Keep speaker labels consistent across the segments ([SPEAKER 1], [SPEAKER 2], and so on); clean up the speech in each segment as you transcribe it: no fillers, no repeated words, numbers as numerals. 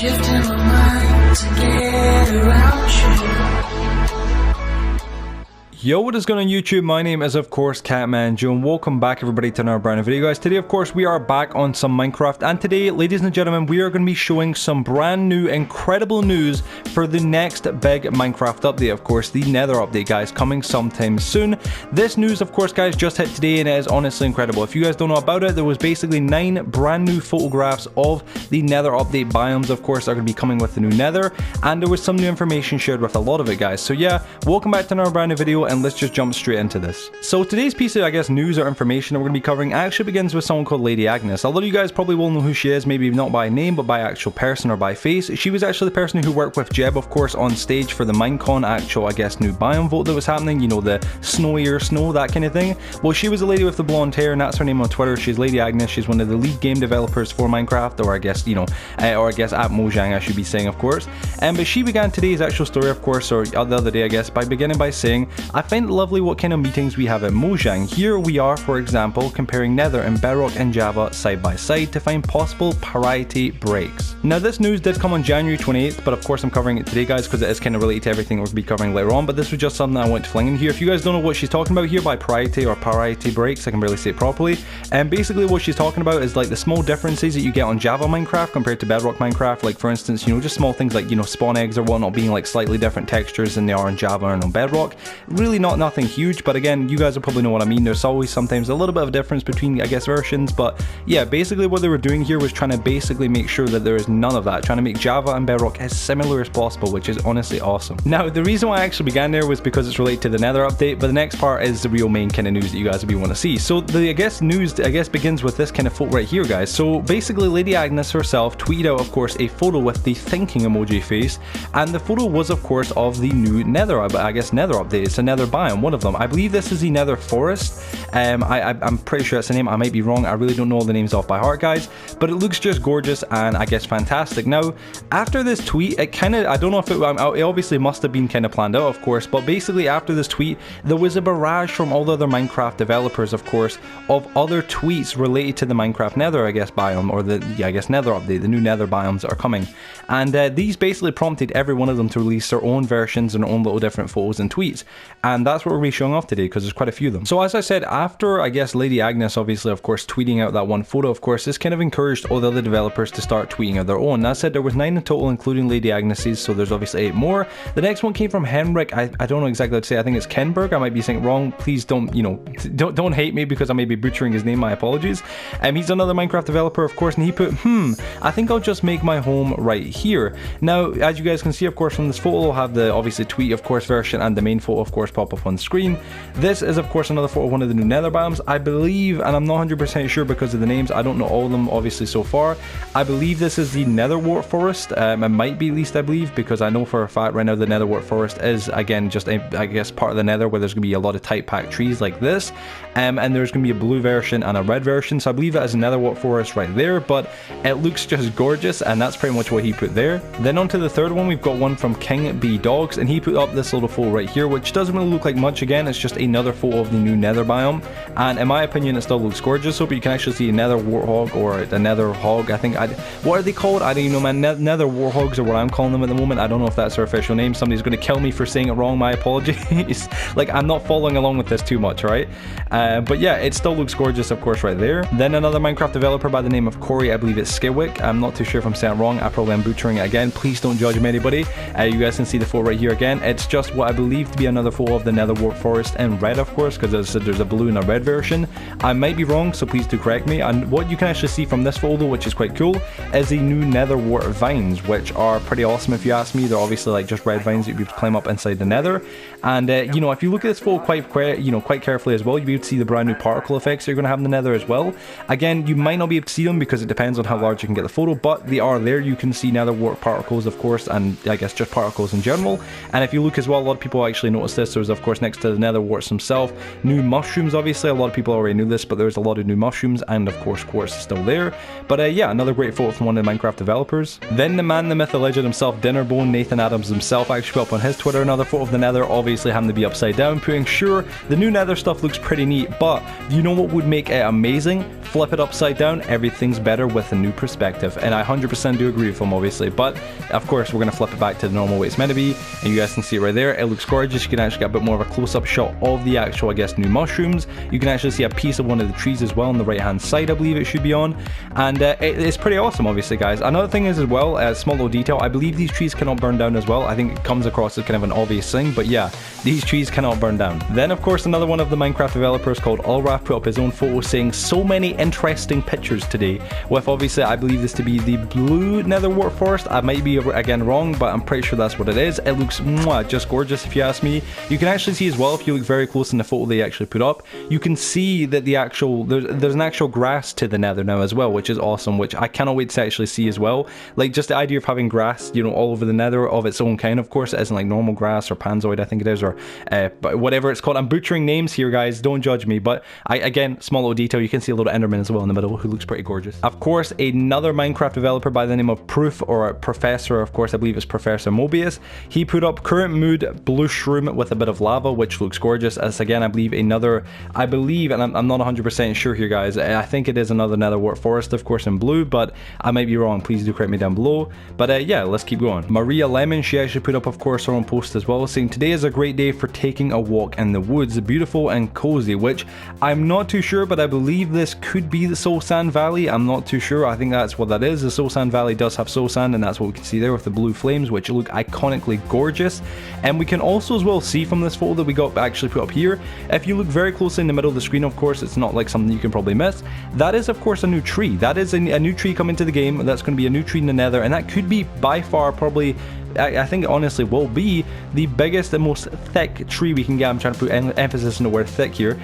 [SPEAKER 1] shifting my mind to get around you.
[SPEAKER 2] Yo, what is going on YouTube? My name is of course Catmanjoe and welcome back everybody to another brand new video, guys. Today of course we are back on some Minecraft, and today, ladies and gentlemen, we are going to be showing some brand new incredible news for the next big Minecraft update. Of course, the Nether update, guys, coming sometime soon. This news of course, guys, just hit today and it is honestly incredible. If you guys don't know about it, there was basically 9 brand new photographs of the Nether update biomes, of course, are going to be coming with the new Nether, and there was some new information shared with a lot of it, guys. So yeah, welcome back to another brand new video, and let's just jump straight into this. So today's piece of, I guess, news or information that we're going to be covering actually begins with someone called Lady Agnes. A lot of you guys probably will know who she is, maybe not by name, but by actual person or by face. She was actually the person who worked with Jeb, of course, on stage for the Minecon actual, I guess, new biome vote that was happening, you know, the snowier snow, that kind of thing. Well, she was a lady with the blonde hair, and that's her name on Twitter. She's Lady Agnes. She's one of the lead game developers for Minecraft, or I guess, you know, or I guess at Mojang, I should be saying, of course. But she began today's actual story, of course, or the other day, I guess, by beginning by saying, "I find it lovely what kind of meetings we have at Mojang. Here we are, for example, comparing Nether and Bedrock and Java side by side to find possible parity breaks." Now, this news did come on January 28th, but of course I'm covering it today, guys, because it is kind of related to everything we're going to be covering later on, but this was just something I want to fling in here. If you guys don't know what she's talking about here by parity or parity breaks, I can barely say it properly, and basically what she's talking about is like the small differences that you get on Java Minecraft compared to Bedrock Minecraft. Like, for instance, you know, just small things like, you know, spawn eggs or whatnot being like slightly different textures than they are in Java and on Bedrock. Really nothing huge, but again, you guys will probably know what I mean. There's always sometimes a little bit of a difference between, I guess, versions, but yeah, basically what they were doing here was trying to basically make sure that there is none of that, trying to make Java and Bedrock as similar as possible, which is honestly awesome. Now, the reason why I actually began there was because it's related to the Nether update, but the next part is the real main kind of news that you guys will be want to see. So the, I guess, news, I guess, begins with this kind of photo right here, guys. So basically, Lady Agnes herself tweeted out, of course, a photo with the thinking emoji face, and the photo was, of course, of the new Nether, I guess, Nether update. It's a Nether biome, one of them. I believe this is the Nether Forest. I'm pretty sure that's the name. I might be wrong. I really don't know all the names off by heart, guys, but it looks just gorgeous and I guess fantastic. Now, after this tweet, it kind of, I don't know if it obviously must have been kind of planned out, of course, but basically after this tweet, there was a barrage from all the other Minecraft developers, of course, of other tweets related to the Minecraft Nether, I guess, biome, or the, yeah, I guess, Nether update, the new Nether biomes that are coming. And these basically prompted every one of them to release their own versions and their own little different photos and tweets. And that's what we're going to be showing off today, because there's quite a few of them. So as I said, after, I guess, Lady Agnes, obviously, of course, tweeting out that one photo, of course, this kind of encouraged all the other developers to start tweeting out their own. That said, there was 9 in total, including Lady Agnes's, so there's obviously 8 more. The next one came from Henrik. I don't know exactly what to say. I think it's Kenberg. I might be saying it wrong. Please don't, you know, don't hate me because I may be butchering his name. My apologies. He's another Minecraft developer, of course, and he put, I think I'll just make my home right here. Now, as you guys can see, of course, from this photo, I'll have the, obviously, tweet, of course, version and the main photo, of course, pop up on screen. This is, of course, another photo of one of the new Nether biomes. I believe, and I'm not 100% sure because of the names, I don't know all of them, obviously, so far. I believe this is the Nether War Forest. It might be, at least, I believe, because I know for a fact right now the Nether War Forest is, again, just, I guess, part of the Nether where there's going to be a lot of tight packed trees like this. And there's going to be a blue version and a red version, so I believe that is a Nether War Forest right there, but it looks just gorgeous, and that's pretty much what he put there. Then on to the third one, we've got one from King B Dogs, and he put up this little photo right here, which doesn't really look like much. Again, it's just another photo of the new Nether biome, and in my opinion, it still looks gorgeous. So, but you can actually see a Nether Warthog or a Nether Hog. I think, what are they called? I don't even know, man. Nether Warhogs are what I'm calling them at the moment. I don't know if that's their official name. Somebody's going to kill me for saying it wrong. My apologies. Like, I'm not following along with this too much, right? But yeah, it still looks gorgeous, of course, right there. Then another Minecraft developer by the name of Corey, I believe it's Skidwick. I'm not too sure if I'm saying it wrong. I probably am butchering it again. Please don't judge me, anybody. You guys can see the photo right here again. It's just what I believe to be another photo of the Nether War Forest in red, of course, because there's a blue and a red version. I might be wrong, so please do correct me. And what you can actually see from this photo, which is quite cool, is the new Nether Wart vines, which are pretty awesome if you ask me. They're obviously like just red vines that you climb up inside the Nether. And you know, if you look at this photo quite carefully as well, you'll be able to see the brand new particle effects you're going to have in the Nether as well. Again, you might not be able to see them because it depends on how large you can get the photo, but they are there. You can see Nether Wart particles, of course, and I guess just particles in general. And if you look as well, a lot of people actually notice this. There's of course next to the nether warts himself, new mushrooms. Obviously a lot of people already knew this, but there's a lot of new mushrooms, and of course quartz is still there. But yeah, another great photo from one of the Minecraft developers. Then the man, the myth, the legend himself, Dinnerbone, Nathan Adams himself, actually put up on his Twitter another photo of the nether, obviously having to be upside down, putting sure the new nether stuff looks pretty neat, but you know what would make it amazing? Flip it upside down, everything's better with a new perspective, and I 100% do agree with him, obviously. But of course we're going to flip it back to the normal way it's meant to be, and you guys can see it right there. It looks gorgeous. You can actually get a bit more of a close-up shot of the actual, I guess, new mushrooms. You can actually see a piece of one of the trees as well on the right hand side, I believe it should be on, and it's pretty awesome, obviously, guys. Another thing is as well, a small little detail, I believe these trees cannot burn down as well. I think it comes across as kind of an obvious thing, but yeah, these trees cannot burn down. Then of course another one of the Minecraft developers called Allraf put up his own photo saying so many interesting pictures today, with obviously I believe this to be the blue Nether War Forest. I might be again wrong, but I'm pretty sure that's what it is. It looks just gorgeous if you ask me. You can actually see as well, if you look very close in the photo they actually put up, you can see that the actual there's an actual grass to the nether now as well, which is awesome, which I cannot wait to actually see as well. Like just the idea of having grass, you know, all over the nether of its own kind. Of course it isn't like normal grass or panzoid, I think it is, or but whatever it's called. I'm butchering names here, guys, don't judge me, but again, small little detail, you can see a little enderman as well in the middle who looks pretty gorgeous. Of course another Minecraft developer by the name of Proof, or Professor, of course I believe it's Professor Mobius, he put up current mood blue shroom with a bit of lava, which looks gorgeous. As again I believe another, I believe, and I'm not 100% sure here, guys, I think it is another Nether War Forest, of course in blue, but I might be wrong, please do correct me down below. But yeah, let's keep going. Maria Lemon, she actually put up of course her own post as well, saying today is a great day for taking a walk in the woods, beautiful and cozy, which I'm not too sure, but I believe this could be the Soul Sand Valley. I'm not too sure. I think that's what that is. The Soul Sand Valley does have soul sand, and that's what we can see there with the blue flames, which look iconically gorgeous. And we can also as well see from this photo that we got actually put up here, if you look very closely in the middle of the screen, of course it's not like something you can probably miss, that is of course a new tree. That is a new tree coming to the game. That's going to be a new tree in the nether, and that could be by far probably, I think it honestly will be the biggest and most thick tree we can get. I'm trying to put emphasis on the word thick here.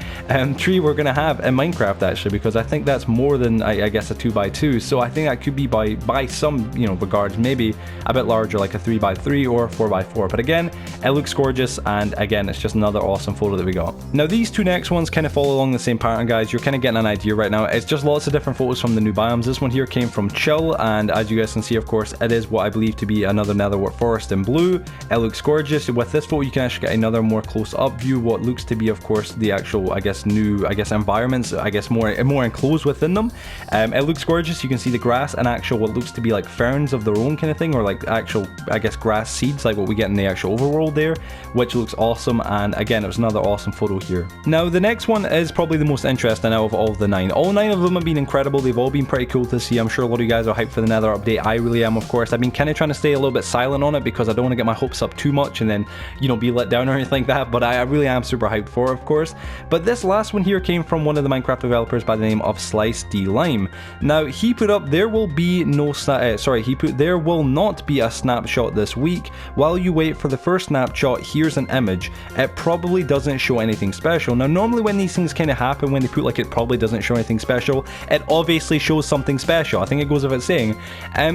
[SPEAKER 2] Tree we're going to have in Minecraft actually, because I think that's more than I guess a 2x2. So I think that could be by some, you know, regards maybe a bit larger, like a 3x3 or 4x4. But again, it looks gorgeous, and again it's just another awesome photo that we got. Now these two next ones kind of follow along the same pattern, guys. You're kind of getting an idea right now. It's just lots of different photos from the new biomes. This one here came from Chill, and as you guys can see, of course, it is what I believe to be another Nether War Forest in blue. It looks gorgeous. With this photo you can actually get another more close-up view, what looks to be of course the actual, I guess, new, I guess, environments, I guess more enclosed within them. It looks gorgeous. You can see the grass and actual what looks to be like ferns of their own kind of thing, or like actual, I guess, grass seeds like what we get in the actual overworld there, which looks awesome. And again, it was another awesome photo here. Now the next one is probably the most interesting out of all of the 9. All 9 of them have been incredible. They've all been pretty cool to see. I'm sure a lot of you guys are hyped for the Nether update. I really am, of course. I've been kind of trying to stay a little bit silent on it because I don't want to get my hopes up too much and then, you know, be let down or anything like that, but I really am super hyped for it, of course. But this last one here came from one of the Minecraft developers by the name of Slice D Lime. Now he put up, there will be no there will not be a snapshot this week. While you wait for the first snapshot, here's an image. It probably doesn't show anything special. Now normally when these things kind of happen, when they put like it probably doesn't show anything special, it obviously shows something special. I think it goes without saying.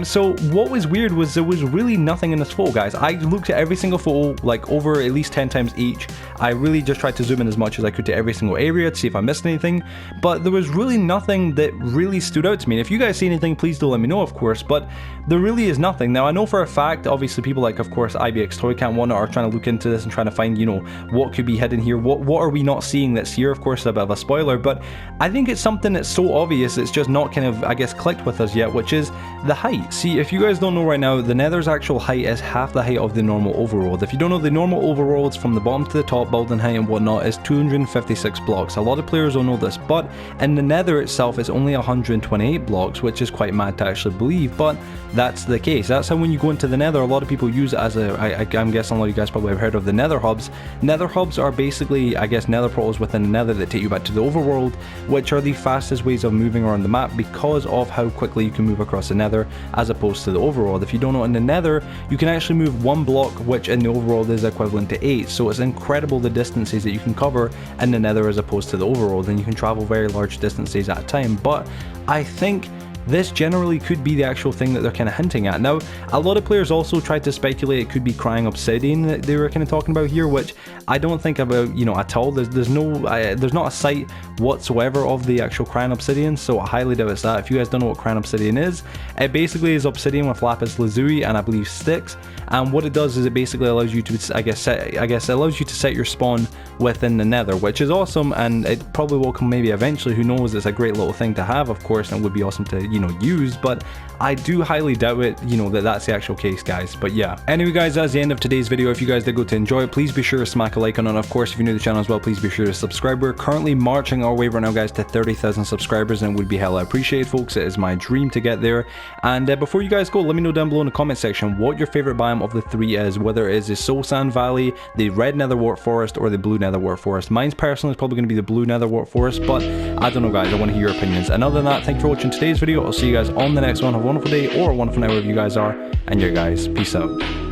[SPEAKER 2] So what was weird was there was really nothing in this photo, guys. I looked at every single photo like over at least 10 times each. I really just tried to zoom in as much as I could to every single area to see if I missed anything, but there was really nothing that really stood out to me. And if you guys see anything, please do let me know, of course, but there really is nothing. Now I know for a fact, obviously people like, of course, IBX Toycat and whatnot are trying to look into this and trying to find, you know, what could be hidden here, what are we not seeing that's here. Of course, a bit of a spoiler, but I think it's something that's so obvious it's just not kind of, I guess, clicked with us yet, which is the height. See, if you guys don't know right now, the Nether's actual height is half the height of the normal overworld. If you don't know, the normal overworlds from the bottom to the top, building height and whatnot, is 256 blocks. A lot of players don't know this, but in the Nether itself it's only 128 blocks, which is quite mad to actually believe, but that's the case. That's how when you go into the Nether, a lot of people use it as a, I'm guessing a lot of you guys probably have heard of the Nether hubs. Nether hubs are basically, I guess, Nether portals within the Nether that take you back to the overworld, which are the fastest ways of moving around the map because of how quickly you can move across the Nether as opposed to the overworld. If you don't know, in the Nether you can actually move 1 block, which in the overworld is equivalent to 8, so it's incredible the distances that you can cover in the Nether as opposed to the overworld, and you can travel very large distances at a time. But I think this generally could be the actual thing that they're kind of hinting at. Now, a lot of players also tried to speculate it could be crying obsidian that they were kind of talking about here, which I don't think about, you know, at all. There's not a sight whatsoever of the actual crying obsidian, so I highly doubt it's that. If you guys don't know what crying obsidian is, it basically is obsidian with lapis lazuli and I believe sticks, and what it does is it basically allows you to, I guess it allows you to set your spawn within the nether, which is awesome, and it probably will come maybe eventually, who knows. It's a great little thing to have, of course, and it would be awesome to, you know, use, but I do highly doubt it, you know, that's the actual case, guys. But yeah, anyway guys, that's the end of today's video. If you guys did go to enjoy it, please be sure to smack a like on it. Of course, if you're new to the channel as well, please be sure to subscribe. We're currently marching our way right now, guys, to 30,000 subscribers, and it would be hella appreciated, folks. It is my dream to get there. And before you guys go, let me know down below in the comment section what your favorite biome of the three is, whether it is the Soul Sand Valley, the red Nether War Forest, or the blue Nether War Forest. Mine's personally is probably going to be the blue Nether War Forest, but I don't know, guys. I want to hear your opinions. And other than that, thank you for watching today's video. I'll see you guys on the next one. Have a wonderful day or a wonderful night wherever you guys are, and yeah, guys, peace out.